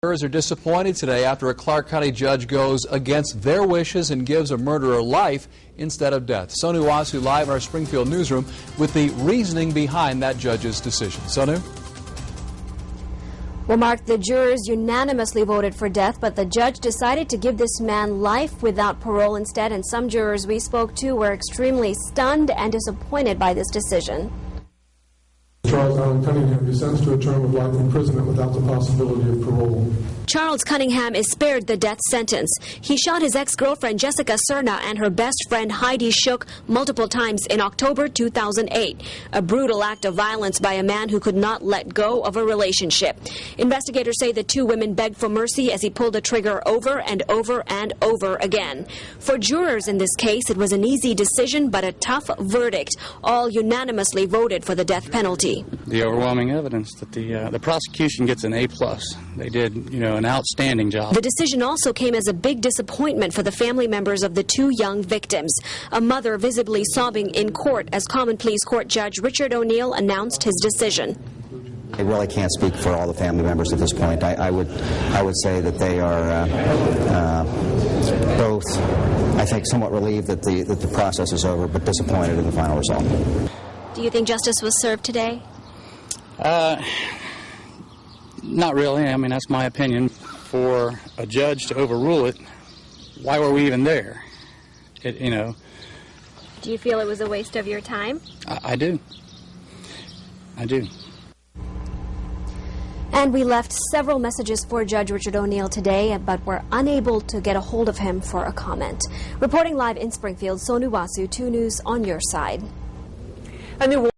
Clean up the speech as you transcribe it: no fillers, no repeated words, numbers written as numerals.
Jurors are disappointed today after a Clark County judge goes against their wishes and gives a murderer life instead of death. Sonu Wasu live in our Springfield newsroom with the reasoning behind that judge's decision. Sonu? Well, Mark, the jurors unanimously voted for death, but the judge decided to give this man life without parole instead, and some jurors we spoke to were extremely stunned and disappointed by this decision. Charles Cunningham be sentenced to a term of life imprisonment without the possibility of parole. Charles Cunningham is spared the death sentence. He shot his ex-girlfriend Jessica Serna and her best friend Heidi Shook multiple times in October 2008. A brutal act of violence by a man who could not let go of a relationship. Investigators say the two women begged for mercy as he pulled the trigger over and over and over again. For jurors in this case, it was an easy decision but a tough verdict. All unanimously voted for the death penalty. The overwhelming evidence that the prosecution gets an A+. They did, an outstanding job. The decision also came as a big disappointment for the family members of the two young victims. A mother visibly sobbing in court as Common Pleas Court Judge Richard O'Neill announced his decision. I really can't speak for all the family members at this point. I would say that they are both, I think, somewhat relieved that the process is over, but disappointed in the final result. Do you think justice was served today? Not really. I mean, that's my opinion. For a judge to overrule it, why were we even there? Do you feel it was a waste of your time? I do. I do. And we left several messages for Judge Richard O'Neill today, but were unable to get a hold of him for a comment. Reporting live in Springfield, Sonu Wasu, 2 News on your side. A new